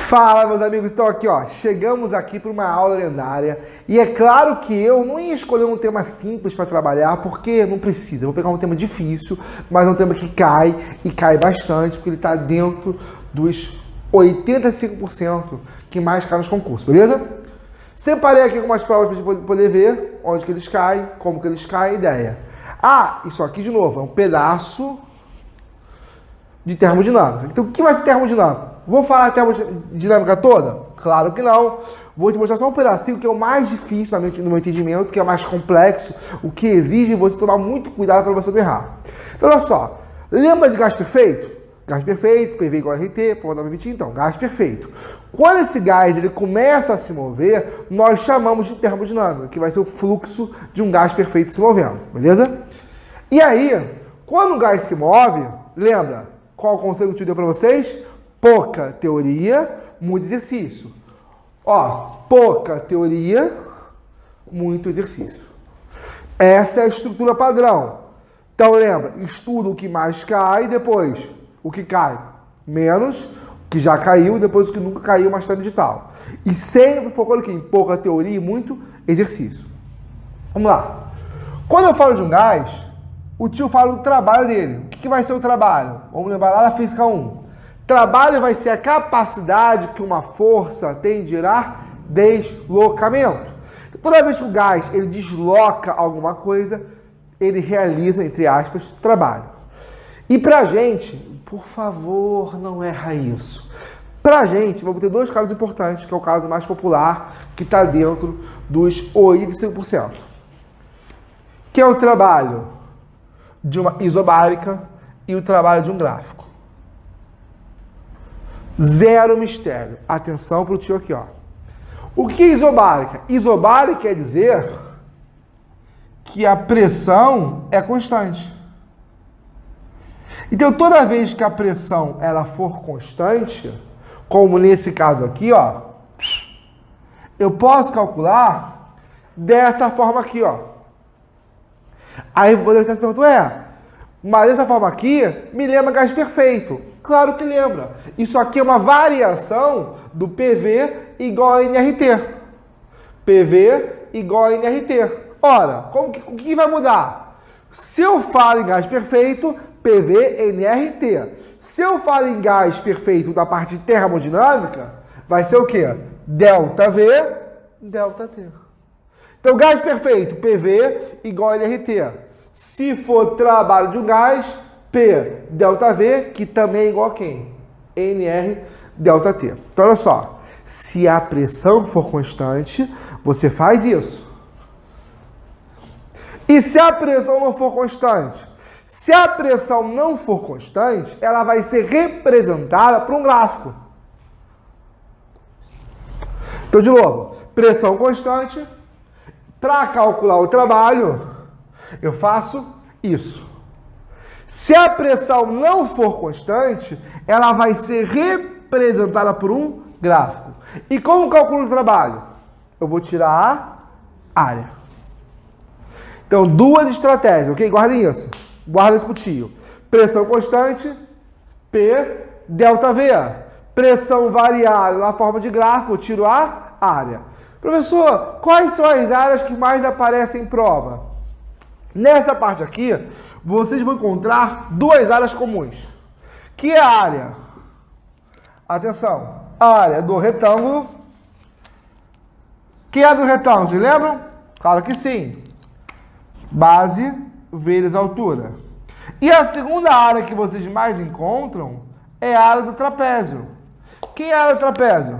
Fala, meus amigos, então aqui, ó, chegamos aqui para uma aula lendária e é claro que eu não ia escolher um tema simples para trabalhar porque não precisa, eu vou pegar um tema difícil, mas é um tema que cai e cai bastante porque ele está dentro dos 85% que mais cai nos concursos, beleza? Separei aqui algumas provas para a gente poder ver onde que eles caem, como que eles caem, ideia. Ah, isso aqui de novo, é um pedaço de termodinâmica. Então, o que vai ser termodinâmica? Vou falar a termodinâmica toda? Claro que não. Vou te mostrar só um pedacinho que é o mais difícil no meu entendimento, que é mais complexo, o que exige você tomar muito cuidado para você não errar. Então, olha só. Lembra de gás perfeito? Gás perfeito, PV igual a RT, por 920, então, gás perfeito. Quando esse gás ele começa a se mover, nós chamamos de termodinâmica, que vai ser o fluxo de um gás perfeito se movendo, beleza? E aí, quando o gás se move, lembra qual o conceito que eu te dei para vocês? Pouca teoria, muito exercício. Ó, pouca teoria, muito exercício. Essa é a estrutura padrão. Então lembra, estuda o que mais cai, depois o que cai menos, o que já caiu, depois o que nunca caiu, mais tarde de tal. E sempre focando aqui em pouca teoria e muito exercício. Vamos lá. Quando eu falo de um gás, o tio fala do trabalho dele. O que vai ser o trabalho? Vamos lembrar lá da física 1. Trabalho vai ser a capacidade que uma força tem de gerar deslocamento. Toda vez que o gás ele desloca alguma coisa, ele realiza, entre aspas, trabalho. E pra gente, por favor, não erra isso. Pra gente, vamos ter dois casos importantes, que é o caso mais popular, que está dentro dos 85%. Que é o trabalho de uma isobárica e o trabalho de um gráfico. Zero mistério. Atenção para o tio aqui, ó. O que é isobárica? Isobárica quer dizer que a pressão é constante. Então, toda vez que a pressão ela for constante, como nesse caso aqui, ó, eu posso calcular dessa forma aqui, ó. Aí você se pergunta, mas essa forma aqui me lembra gás perfeito. Claro que lembra. Isso aqui é uma variação do PV igual a NRT. PV igual a NRT. Ora, o que vai mudar? Se eu falo em gás perfeito, PV, NRT. Se eu falo em gás perfeito da parte de termodinâmica, vai ser o quê? Delta V, delta T. Então, gás perfeito, PV igual a NRT. Se for trabalho de um gás, P delta V, que também é igual a quem? NR delta T. Então, olha só. Se a pressão for constante, você faz isso. E se a pressão não for constante? Se a pressão não for constante, ela vai ser representada por um gráfico. Então, de novo, pressão constante. Para calcular o trabalho, eu faço isso. Se a pressão não for constante, ela vai ser representada por um gráfico. E como calculo o trabalho? Eu vou tirar a área. Então, duas estratégias, ok? Guardem isso. Guarda isso pro tio. Pressão constante, P, delta V. Pressão variável na forma de gráfico, eu tiro a área. Professor, quais são as áreas que mais aparecem em prova? Nessa parte aqui, vocês vão encontrar duas áreas comuns. Que é a área? Atenção. A área do retângulo. Que é a do retângulo, vocês lembram? Claro que sim. Base vezes altura. E a segunda área que vocês mais encontram é a área do trapézio. Que é a área do trapézio?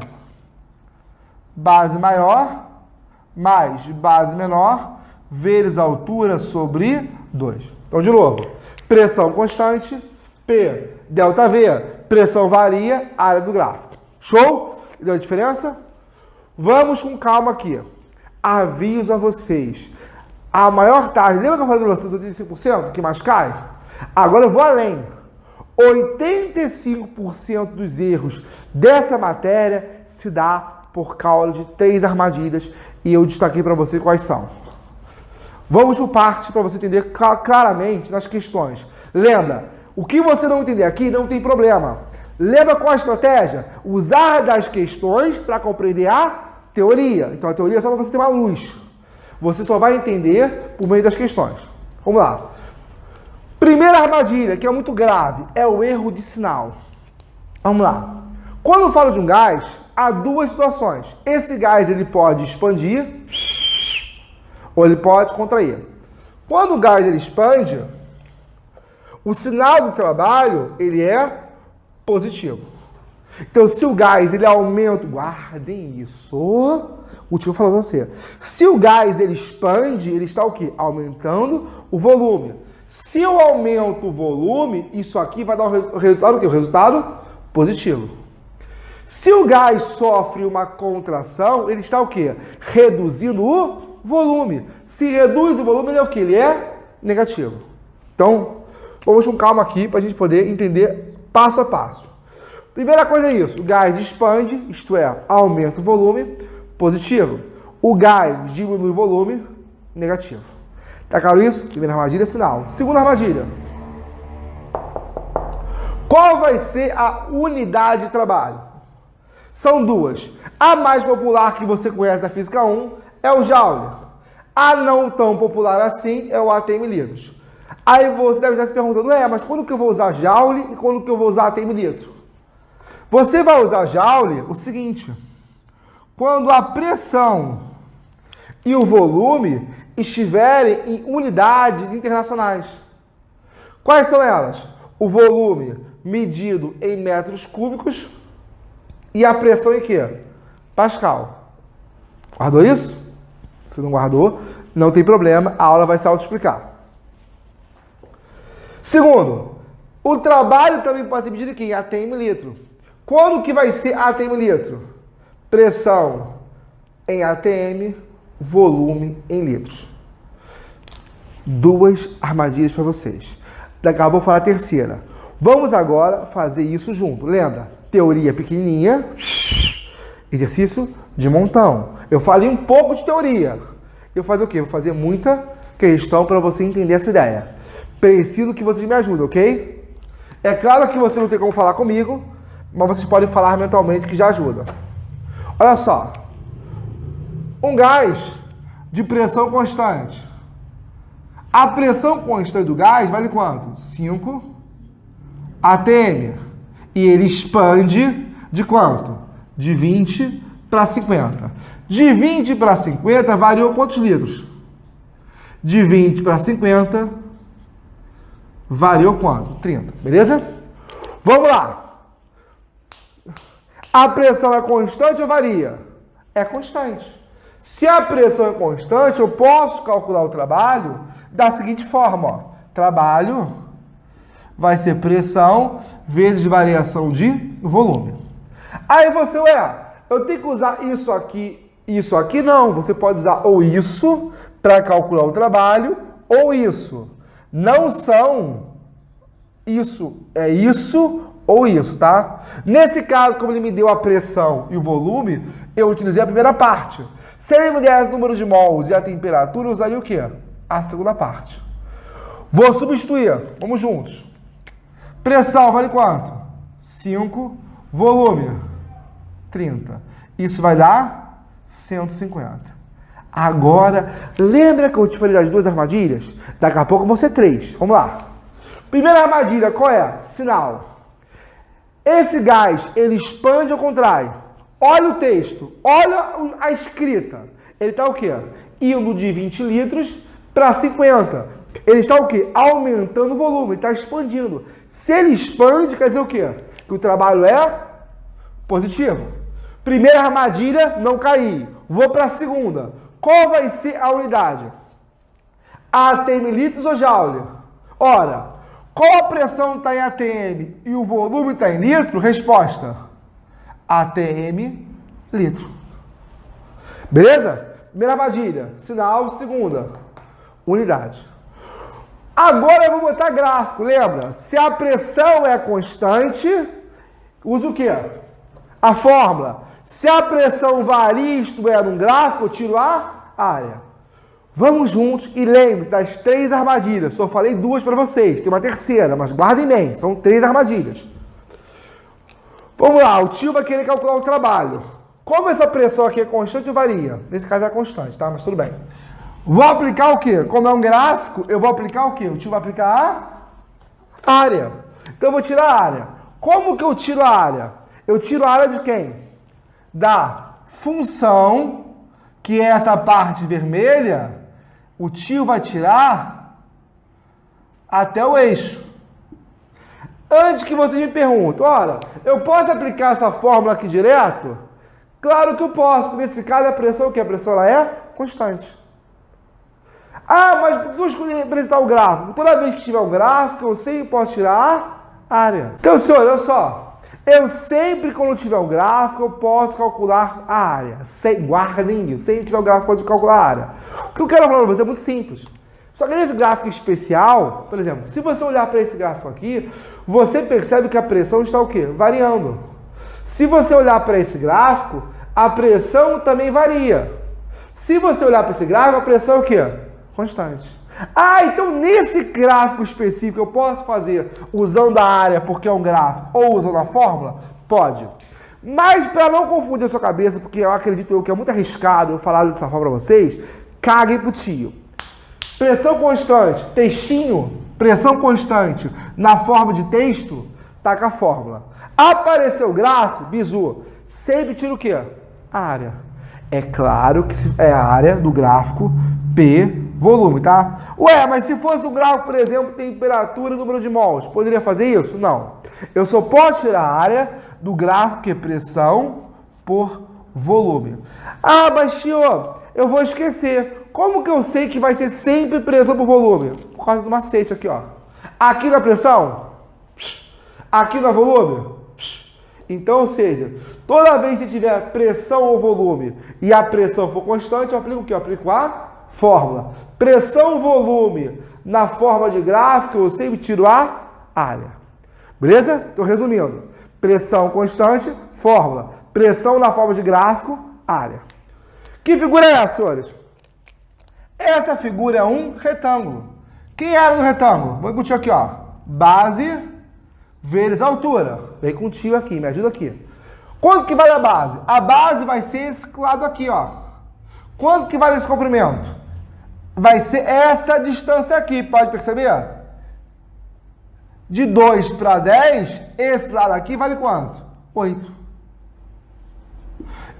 Base maior mais base menor vezes altura sobre 2. Então, de novo, pressão constante, P, delta V, pressão varia, área do gráfico. Show? Deu a diferença? Vamos com calma aqui. Aviso a vocês. A maior taxa, lembra que eu falei para vocês 85% que mais cai? Agora eu vou além. 85% dos erros dessa matéria se dá por causa de 3 armadilhas e eu destaquei para você quais são. Vamos por parte para você entender claramente nas questões. Lembra, o que você não entender aqui não tem problema. Lembra qual a estratégia? Usar das questões para compreender a teoria. Então a teoria é só para você ter uma luz. Você só vai entender por meio das questões. Vamos lá. Primeira armadilha, que é muito grave, é o erro de sinal. Vamos lá. Quando eu falo de um gás, há duas situações. Esse gás ele pode expandir ou ele pode contrair. Quando o gás ele expande, o sinal do trabalho ele é positivo. Então, se o gás ele aumenta, guardem isso. O tio falou pra você. Se o gás ele expande, ele está o quê? Aumentando o volume. Se eu aumento o volume, isso aqui vai dar o resultado o quê? O resultado positivo. Se o gás sofre uma contração, ele está o quê? Reduzindo o volume. Se reduz o volume, ele é o quê? Ele é negativo. Então, vamos com calma aqui para a gente poder entender passo a passo. Primeira coisa é isso. O gás expande, isto é, aumenta o volume, positivo. O gás diminui o volume, negativo. Tá claro isso? Primeira armadilha, sinal. Segunda armadilha. Qual vai ser a unidade de trabalho? São duas. A mais popular que você conhece da Física 1 é o Joule. A não tão popular assim é o ATM litros. Aí você deve estar se perguntando, mas quando que eu vou usar Joule e quando que eu vou usar ATM litro? Você vai usar Joule o seguinte, quando a pressão e o volume estiverem em unidades internacionais. Quais são elas? O volume medido em metros cúbicos e a pressão em quê? Pascal. Guardou isso? Se não guardou, não tem problema, a aula vai se auto-explicar. Segundo, o trabalho também pode ser medido aqui em ATM litro. Quando que vai ser ATM litro? Pressão em ATM, volume em litros. Duas armadilhas para vocês. Daqui a pouco eu vou falar a terceira. Vamos agora fazer isso junto. Lembra? Teoria pequenininha, exercício de montão. Eu falei um pouco de teoria. Eu vou fazer o quê? Vou fazer muita questão para você entender essa ideia. Preciso que vocês me ajudem, ok? É claro que você não tem como falar comigo, mas vocês podem falar mentalmente que já ajuda. Olha só. Um gás de pressão constante. A pressão constante do gás vale quanto? 5 atm. E ele expande de quanto? De 20 para 50. De 20 para 50 variou quantos litros? De 20 para 50 variou quanto? 30. Beleza? Vamos lá. A pressão é constante ou varia? É constante. Se a pressão é constante, eu posso calcular o trabalho da seguinte forma. Ó. Trabalho vai ser pressão vezes variação de volume. Aí você, eu tenho que usar isso aqui? Não. Você pode usar ou isso para calcular o trabalho, ou isso. Não são isso. É isso ou isso, tá? Nesse caso, como ele me deu a pressão e o volume, eu utilizei a primeira parte. Se ele me desse o número de mols e a temperatura, eu usaria o quê? A segunda parte. Vou substituir. Vamos juntos. Pressão vale quanto? 5. Volume? 30. Isso vai dar 150. Agora, lembra que eu te falei das duas armadilhas? Daqui a pouco vão ser 3. Vamos lá. Primeira armadilha, qual é? Sinal. Esse gás, ele expande ou contrai? Olha o texto, olha a escrita. Ele está o quê? Indo de 20 litros para 50. Ele está o quê? Aumentando o volume, está expandindo. Se ele expande, quer dizer o quê? Que o trabalho é positivo. Primeira armadilha, não cair. Vou para a segunda. Qual vai ser a unidade? ATM litros ou joule? Ora, qual a pressão está em ATM e o volume está em litro? Resposta: ATM litro. Beleza? Primeira armadilha. Sinal. Segunda. Unidade. Agora eu vou botar gráfico. Lembra? Se a pressão é constante, usa o quê? A fórmula. Se a pressão varia, isto é, num gráfico, eu tiro a área. Vamos juntos e lembre-se das 3 armadilhas. Só falei 2 para vocês. Tem uma terceira, mas guarda em mente. São 3 armadilhas. Vamos lá, o tio vai querer calcular o trabalho. Como essa pressão aqui é constante, varia. Nesse caso é constante, tá? Mas tudo bem. Vou aplicar o quê? Como é um gráfico, eu vou aplicar o quê? O tio vai aplicar a área. Então eu vou tirar a área. Como que eu tiro a área? Eu tiro a área de quem? Da função, que é essa parte vermelha, o tio vai tirar até o eixo. Antes que vocês me perguntem, olha, eu posso aplicar essa fórmula aqui direto? Claro que eu posso, porque nesse caso a pressão, o que? A pressão ela é constante. Ah, mas por que eu escolhi apresentar o gráfico? Toda vez que tiver o gráfico, eu sempre posso tirar a área. Então, senhor, olha só. Eu sempre, quando tiver o gráfico, eu posso calcular a área. Guardem isso. Sempre que tiver o gráfico, eu posso calcular a área. O que eu quero falar para você é muito simples. Só que nesse gráfico especial, por exemplo, se você olhar para esse gráfico aqui, você percebe que a pressão está o quê? Variando. Se você olhar para esse gráfico, a pressão também varia. Se você olhar para esse gráfico, a pressão é o quê? Constante. Ah, então nesse gráfico específico eu posso fazer usando a área porque é um gráfico ou usando a fórmula? Pode. Mas para não confundir a sua cabeça, porque eu acredito que é muito arriscado eu falar dessa forma para vocês, caguem pro tio. Pressão constante, textinho, pressão constante na forma de texto, tá com a fórmula. Apareceu o gráfico, bizu, sempre tira o quê? A área. É claro que é a área do gráfico P volume, tá? Ué, mas se fosse um gráfico, por exemplo, temperatura e número de mols, poderia fazer isso? Não. Eu só posso tirar a área do gráfico que é pressão por volume. Ah, mas tio, eu vou esquecer. Como que eu sei que vai ser sempre pressão por volume? Por causa do macete aqui, ó. Aqui na pressão, aqui no volume. Então, ou seja, toda vez que tiver pressão ou volume e a pressão for constante, eu aplico o quê? Eu aplico a fórmula. Pressão, volume na forma de gráfico, eu sempre tiro a área. Beleza? Então, resumindo. Pressão constante, fórmula. Pressão na forma de gráfico, área. Que figura é essa, senhores? Essa figura é um retângulo. Quem era no retângulo? Vou contigo aqui, ó. Base vezes altura. Vem com o tio aqui, me ajuda aqui. Quanto que vale a base? A base vai ser esse lado aqui, ó. Quanto que vale esse comprimento? Vai ser essa distância aqui, pode perceber? De 2 para 10, esse lado aqui vale quanto? 8.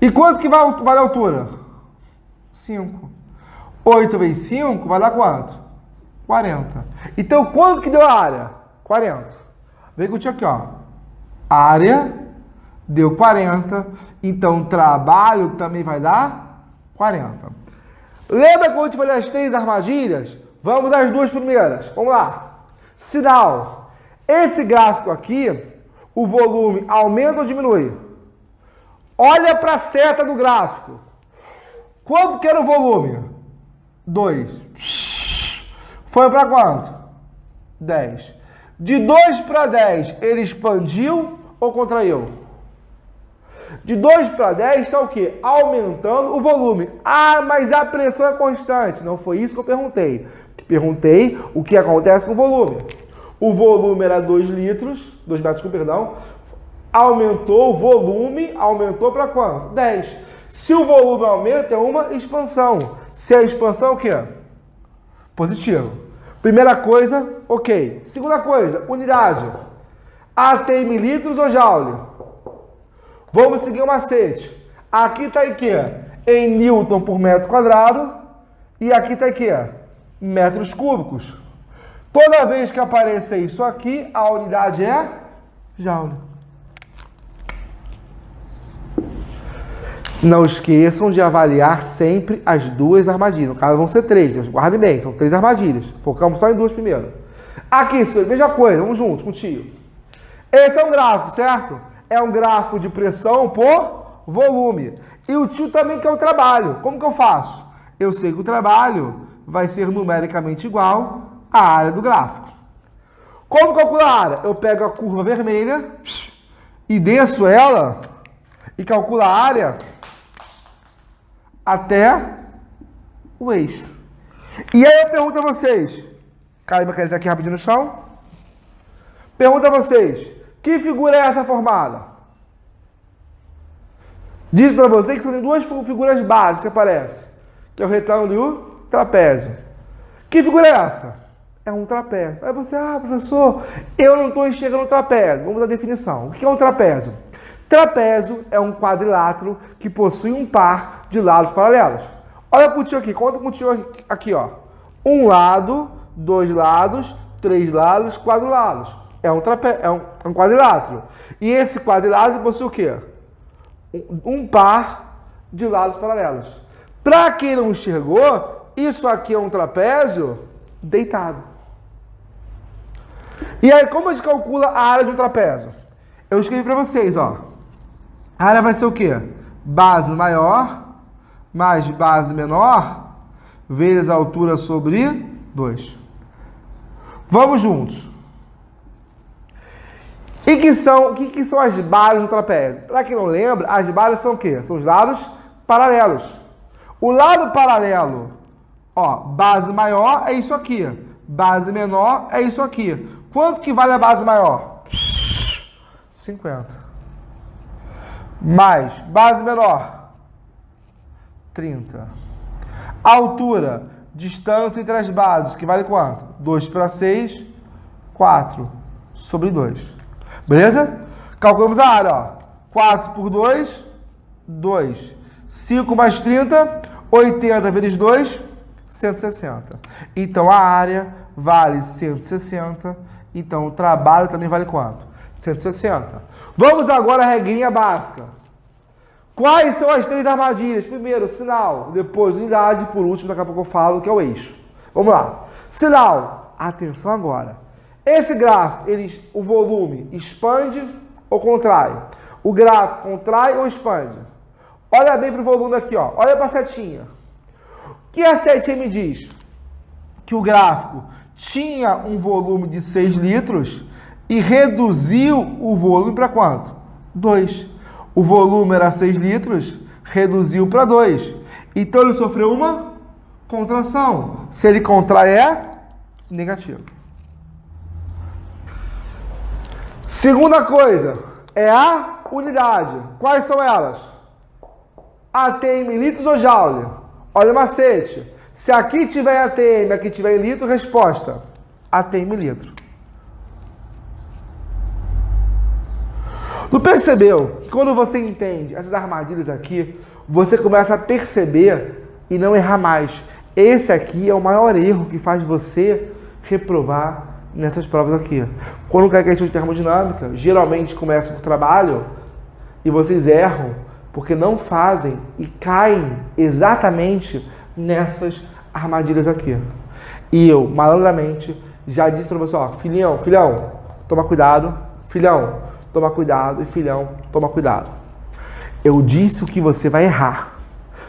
E quanto que vale a altura? 5. 8 vezes 5 vai dar quanto? 40. Então, quanto que deu a área? 40. Vem contigo aqui, ó. Área deu 40. Então, trabalho também vai dar 40. Lembra quando eu te falei as 3 armadilhas? Vamos às 2 primeiras. Vamos lá. Sinal. Esse gráfico aqui, o volume aumenta ou diminui? Olha para a seta do gráfico. Quanto que era o volume? 2. Foi para quanto? 10. De 2 para 10, ele expandiu ou contraiu? De 2 para 10 está o quê? Aumentando o volume. Ah, mas a pressão é constante. Não foi isso que eu perguntei. Perguntei o que acontece com o volume. O volume era 2 litros, 2 metros cúbicos, perdão. Aumentou o volume, aumentou para quanto? 10. Se o volume aumenta, é uma expansão. Se é expansão, o quê? Positivo. Primeira coisa, ok. Segunda coisa, unidade. AT em mililitros ou joule? Vamos seguir o macete. Aqui está em quê? Em Newton por metro quadrado. E aqui está em quê? Metros cúbicos. Toda vez que aparecer isso aqui, a unidade é joule. Não esqueçam de avaliar sempre as 2 armadilhas. No caso, vão ser 3. Mas guardem bem, são 3 armadilhas. Focamos só em 2 primeiro. Aqui, senhor, mesma coisa. Vamos juntos, contigo. Esse é um gráfico, certo? É um gráfico de pressão por volume. E o tio também quer o trabalho. Como que eu faço? Eu sei que o trabalho vai ser numericamente igual à área do gráfico. Como calcular a área? Eu pego a curva vermelha e desço ela e calculo a área até o eixo. E aí eu pergunto a vocês, cai minha caneta aqui rapidinho no chão. Pergunto a vocês, que figura é essa formada? Disse para você que só tem duas figuras básicas que aparecem, que é o retângulo e o trapézio. Que figura é essa? É um trapézio. Aí você, professor, eu não estou enxergando o trapézio. Vamos à definição. O que é um trapézio? Trapézio é um quadrilátero que possui um par de lados paralelos. Olha contigo aqui, conta contigo aqui, ó. Um lado, dois lados, três lados, quatro lados. É um quadrilátero. E esse quadrilátero possui o quê? Um par de lados paralelos. Para quem não enxergou, isso aqui é um trapézio deitado. E aí, como a gente calcula a área de um trapézio? Eu escrevi para vocês, ó. A área vai ser o quê? Base maior mais base menor vezes a altura sobre 2. Vamos juntos. E o que são as bases do trapézio? Para quem não lembra, as bases são o quê? São os lados paralelos. O lado paralelo, ó, base maior é isso aqui. Base menor é isso aqui. Quanto que vale a base maior? 50. Mais base menor? 30. Altura, distância entre as bases, que vale quanto? 2 para 6, 4 sobre 2. Beleza? Calculamos a área, ó. 4 por 2, 2. 5 mais 30, 80 vezes 2, 160. Então, a área vale 160. Então, o trabalho também vale quanto? 160. Vamos agora à regrinha básica. Quais são as 3 armadilhas? Primeiro, sinal. Depois, unidade. Por último, daqui a pouco eu falo, que é o eixo. Vamos lá. Sinal. Atenção agora. Esse gráfico, o volume expande ou contrai? O gráfico contrai ou expande? Olha bem para o volume aqui, ó. Olha para a setinha. O que a setinha me diz? Que o gráfico tinha um volume de 6 litros e reduziu o volume para quanto? 2. O volume era 6 litros, reduziu para 2. Então, ele sofreu uma contração. Se ele contrai, é negativo. Segunda coisa, é a unidade. Quais são elas? ATM em litros ou joule? Olha o macete. Se aqui tiver ATM, aqui tiver em litro, resposta: ATM em litro. Tu percebeu que quando você entende essas armadilhas aqui, você começa a perceber e não errar mais. Esse aqui é o maior erro que faz você reprovar nessas provas aqui. Quando cai questão de termodinâmica, geralmente começa por trabalho e vocês erram porque não fazem e caem exatamente nessas armadilhas aqui. E eu, malandramente, já disse para você, ó, filhão, toma cuidado, filhão, toma cuidado, e filhão, toma cuidado. Eu disse o que você vai errar,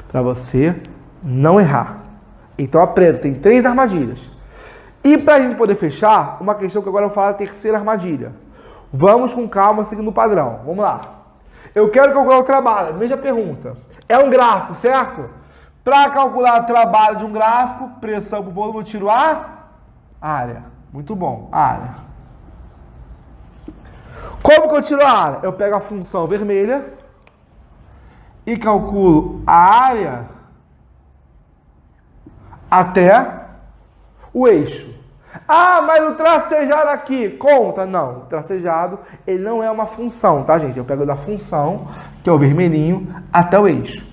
para você não errar. Então aprenda, tem 3 armadilhas. E para a gente poder fechar, uma questão que agora eu vou falar, a terceira armadilha. Vamos com calma, seguindo o padrão. Vamos lá. Eu quero calcular o trabalho. Mesma pergunta. É um gráfico, certo? Para calcular o trabalho de um gráfico, pressão por volume, eu tiro a área. Muito bom, área. Como que eu tiro a área? Eu pego a função vermelha e calculo a área até o eixo. Mas o tracejado aqui conta? Não, o tracejado ele não é uma função, tá, gente? Eu pego da função, que é o vermelhinho, até o eixo.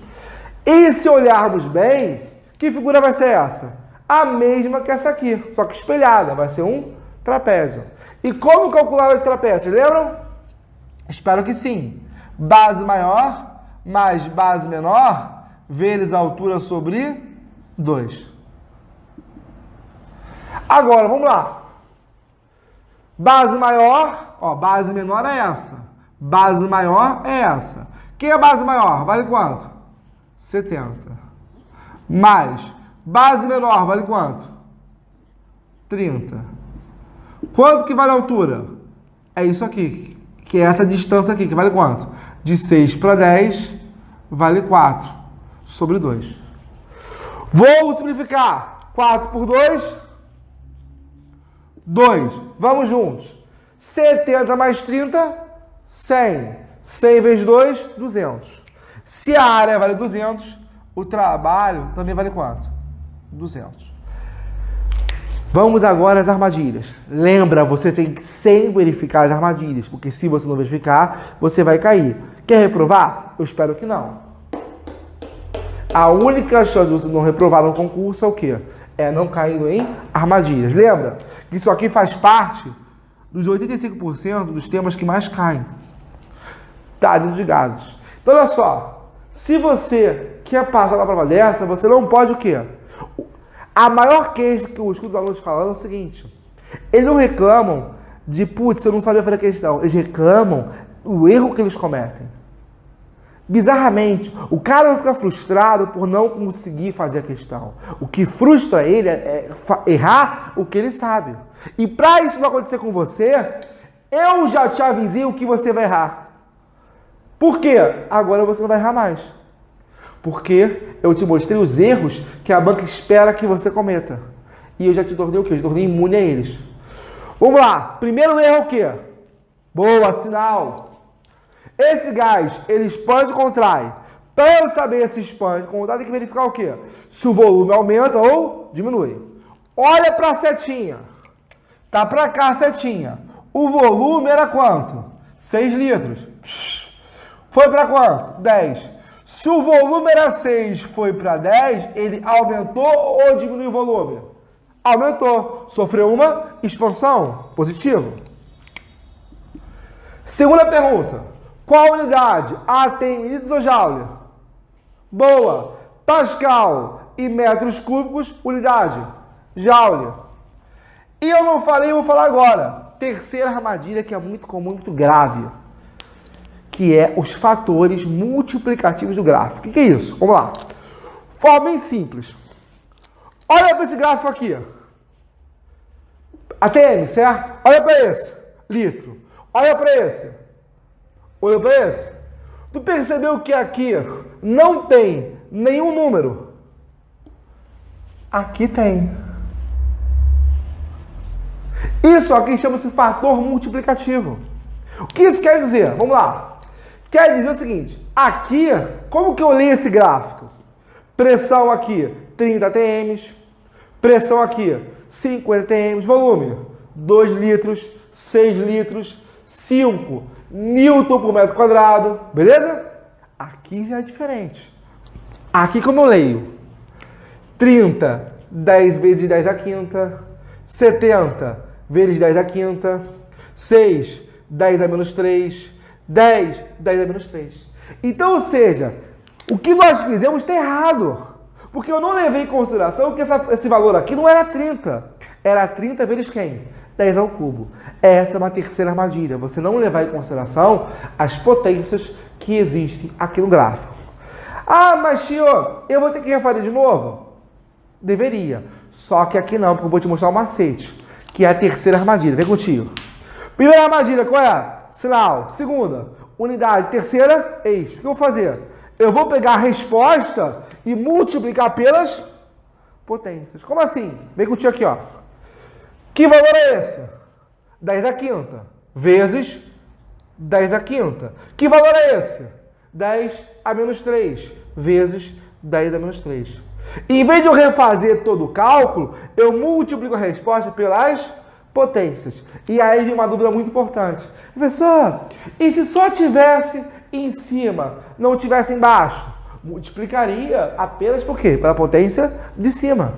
E se olharmos bem, que figura vai ser essa? A mesma que essa aqui, só que espelhada, vai ser um trapézio. E como calcular o trapézio? Lembram? Espero que sim. Base maior mais base menor vezes a altura sobre 2. Agora, vamos lá. Base maior, ó, base menor é essa. Base maior é essa. Quem é base maior? Vale quanto? 70. Mais base menor vale quanto? 30. Quanto que vale a altura? É isso aqui, que é essa distância aqui, que vale quanto? De 6 para 10, vale 4 sobre 2. Vou simplificar. 4 por 2... 2. Vamos juntos. 70 mais 30, 100. 100 vezes 2, 200. Se a área vale 200, o trabalho também vale quanto? 200. Vamos agora às armadilhas. Lembra, você tem que sempre verificar as armadilhas, porque se você não verificar, você vai cair. Quer reprovar? Eu espero que não. A única chance de você não reprovar no concurso é o quê? É não caindo em armadilhas. Lembra que isso aqui faz parte dos 85% dos temas que mais caem. Tá, dentro de gases. Então, olha só. Se você quer passar na prova dessa, você não pode o quê? A maior queixa que eu escuto os alunos falando é o seguinte. Eles não reclamam de, putz, eu não sabia fazer a questão. Eles reclamam do erro que eles cometem. Bizarramente, o cara vai ficar frustrado por não conseguir fazer a questão. O que frustra ele é errar o que ele sabe. E para isso não acontecer com você, eu já te avisei o que você vai errar. Por quê? Agora você não vai errar mais. Porque eu te mostrei os erros que a banca espera que você cometa. E eu já te tornei o quê? Eu te tornei imune a eles. Vamos lá. Primeiro erro é o quê? Boa, sinal. Esse gás, ele expande ou contrai? Para eu saber se expande ou contrai, tem que verificar o quê? Se o volume aumenta ou diminui. Olha para a setinha. Tá para cá a setinha. O volume era quanto? 6 litros. Foi para quanto? 10. Se o volume era 6, foi para 10, ele aumentou ou diminuiu o volume? Aumentou. Sofreu uma expansão. Positivo. Segunda pergunta. Qual unidade? Tem milímetros ou joule? Boa. Pascal e metros cúbicos, unidade? Joule. E eu não falei, eu vou falar agora. Terceira armadilha que é muito comum, muito grave. Que é os fatores multiplicativos do gráfico. O que é isso? Vamos lá. Forma bem simples. Olha para esse gráfico aqui. ATM, certo? Olha para esse. Litro. Olha para esse. Olha para esse. Tu percebeu que aqui não tem nenhum número? Aqui tem. Isso aqui chama-se fator multiplicativo. O que isso quer dizer? Vamos lá. Quer dizer o seguinte. Aqui, como que eu leio esse gráfico? Pressão aqui, 30 atms. Pressão aqui, 50 atms. Volume, 2 litros, 6 litros, 5 Newton por metro quadrado, beleza? Aqui já é diferente. Aqui como eu leio? 30, 10 vezes 10 à quinta, 70 vezes 10 à quinta, 6, 10 a menos 3, 10, 10 a menos 3. Então, ou seja, o que nós fizemos está errado. Porque eu não levei em consideração que esse valor aqui não era 30. Era 30 vezes quem? 10 ao cubo. Essa é uma terceira armadilha. Você não levar em consideração as potências que existem aqui no gráfico. Ah, mas tio, eu vou ter que refazer de novo? Deveria. Só que aqui não, porque eu vou te mostrar um macete, que é a terceira armadilha. Vem contigo. Primeira armadilha, qual é? Sinal. Segunda, unidade. Terceira, eixo. O que eu vou fazer? Eu vou pegar a resposta e multiplicar pelas potências. Como assim? Vem contigo aqui, ó. Que valor é esse? 10 à quinta vezes 10 à quinta. Que valor é esse? 10 a menos 3 vezes 10 a menos 3. Em vez de eu refazer todo o cálculo, eu multiplico a resposta pelas potências. E aí vem uma dúvida muito importante. Professor, e se só tivesse em cima, não tivesse embaixo? Multiplicaria apenas por quê? Pela potência de cima.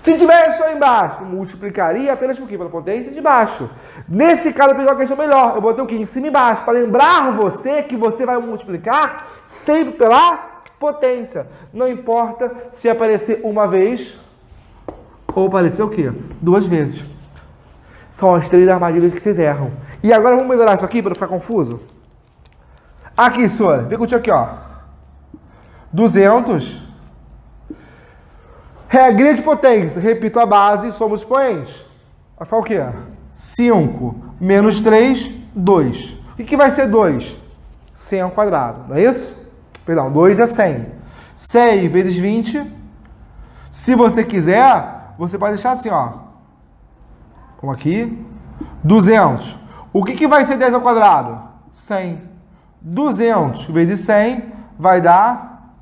Se tivesse só embaixo, multiplicaria apenas por quê? Pela potência de baixo. Nesse caso, eu peguei uma questão melhor. Eu botei o quê? Em cima e embaixo. Para lembrar você que você vai multiplicar sempre pela potência. Não importa se aparecer uma vez ou aparecer o quê? 2 vezes. São as 3 armadilhas que vocês erram. E agora vamos melhorar isso aqui para não ficar confuso? Aqui, senhora. Vem contigo aqui, ó. 200... Regrinha de potência. Repito a base, somos expoentes. Vai ficar o quê? 5 menos 3, 2. O que vai ser 2? 100 ao quadrado, não é isso? Perdão, 2 é 100. 100 vezes 20. Se você quiser, você pode deixar assim, ó. Como aqui. 200. O que vai ser 10 ao quadrado? 100. 200 vezes 100 vai dar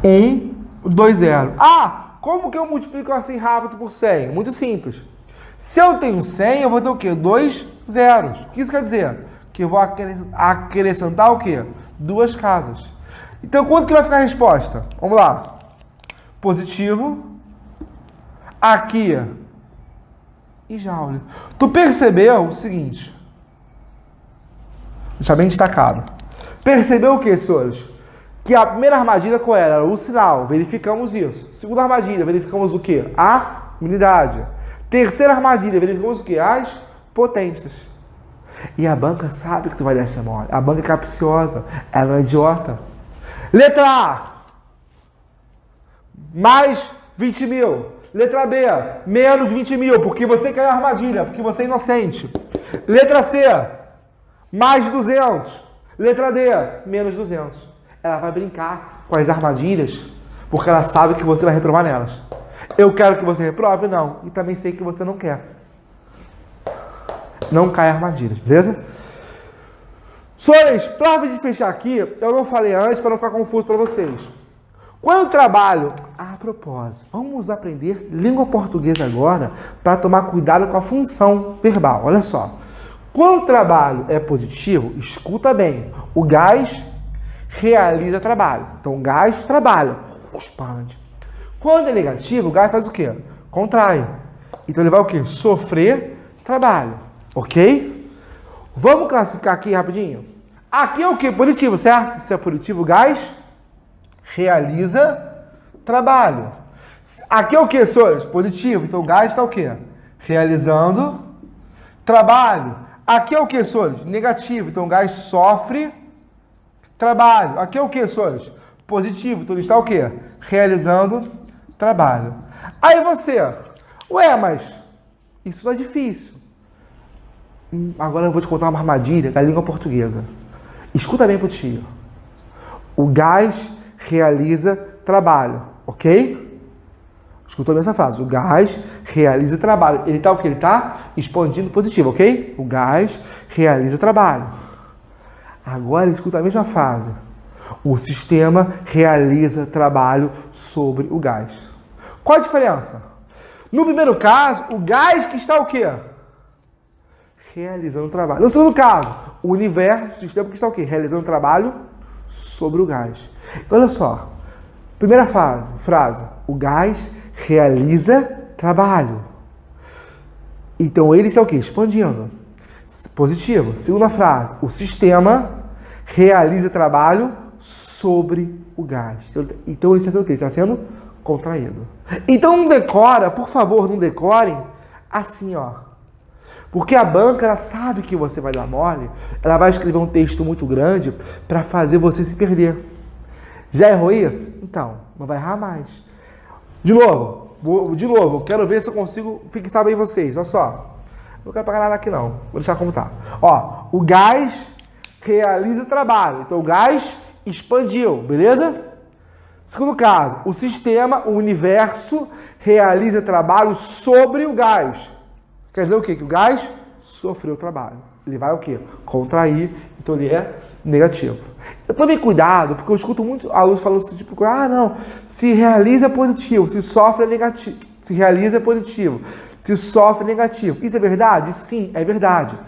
120. Ah, como que eu multiplico assim rápido por 100? Muito simples. Se eu tenho 100, eu vou ter o quê? 2 zeros. O que isso quer dizer? Que eu vou acrescentar o quê? 2 casas. Então, quanto que vai ficar a resposta? Vamos lá. Positivo. Aqui. E joule. Tu percebeu o seguinte? Deixa bem destacado. Percebeu o que, senhores? Que a primeira armadilha qual era? O sinal. Verificamos isso. Segunda armadilha, verificamos o quê? A unidade. Terceira armadilha, verificamos o quê? As potências. E a banca sabe que tu vai dar essa mole. A banca é capciosa. Ela não é idiota. Letra A. Mais 20 mil. Letra B. Menos 20 mil. Porque você caiu a armadilha. Porque você é inocente. Letra C. Mais 200. Letra D. Menos 200. Ela vai brincar com as armadilhas. Porque ela sabe que você vai reprovar nelas. Eu quero que você reprove? Não. E também sei que você não quer. Não cai armadilhas, beleza? Senhores, para de fechar aqui, eu não falei antes para não ficar confuso para vocês. Quando eu trabalho, a propósito, vamos aprender língua portuguesa agora para tomar cuidado com a função verbal. Olha só. Quando o trabalho é positivo, escuta bem. O gás realiza trabalho. Então, o gás trabalha, expande. Quando é negativo, o gás faz o quê? Contrai. Então, ele vai o quê? Sofrer trabalho. Ok? Vamos classificar aqui rapidinho. Aqui é o quê? Positivo, certo? Se é positivo, o gás realiza trabalho. Aqui é o quê, senhores? Positivo. Então, o gás está o quê? Realizando trabalho. Aqui é o quê, senhores? Negativo. Então, o gás sofre trabalho. Aqui é o quê, senhores? Positivo. Então, ele está o quê? Realizando trabalho. Aí você, ué, mas isso não é difícil. Agora eu vou te contar uma armadilha da língua portuguesa. Escuta bem pro tio. O gás realiza trabalho, ok? Escutou bem essa frase. O gás realiza trabalho. Ele tá o quê? Ele tá expandindo positivo, ok? O gás realiza trabalho. Agora escuta a mesma frase. O sistema realiza trabalho sobre o gás. Qual a diferença? No primeiro caso, o gás que está o quê? Realizando trabalho. No segundo caso, o universo, o sistema que está o quê? Realizando trabalho sobre o gás. Então, olha só. Primeira frase. O gás realiza trabalho. Então, ele está o quê? Expandindo. Positivo. Segunda frase. O sistema realiza trabalho sobre o gás. Então, ele está sendo o quê? Está sendo contraído. Então, não decora, por favor, não decorem assim, ó. Porque a banca, ela sabe que você vai dar mole, ela vai escrever um texto muito grande para fazer você se perder. Já errou isso? Então, não vai errar mais. De novo, quero ver se eu consigo fixar bem vocês. Olha só. Não quero pagar nada aqui não, vou deixar como tá. Ó, o gás realiza trabalho. Então, o gás expandiu, beleza? Segundo caso, o sistema, o universo, realiza trabalho sobre o gás. Quer dizer o quê? Que o gás sofreu trabalho. Ele vai o quê? Contrair, então ele é negativo. Eu tomei cuidado, porque eu escuto muitos alunos falando assim, tipo, não, se realiza é positivo, se sofre é negativo. Se realiza é positivo, se sofre é negativo. Isso é verdade? Sim, é verdade.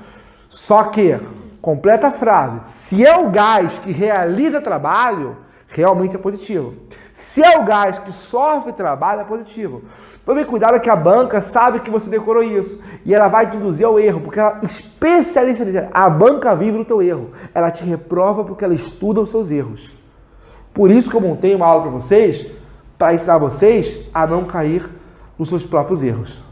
Só que, completa a frase, se é o gás que realiza trabalho, realmente é positivo. Se é o gás que sofre trabalho, é positivo. Tome cuidado que a banca sabe que você decorou isso. E ela vai te induzir ao erro, porque ela é especialista nisso. A banca vive no teu erro. Ela te reprova porque ela estuda os seus erros. Por isso que eu montei uma aula para vocês, para ensinar vocês a não cair nos seus próprios erros.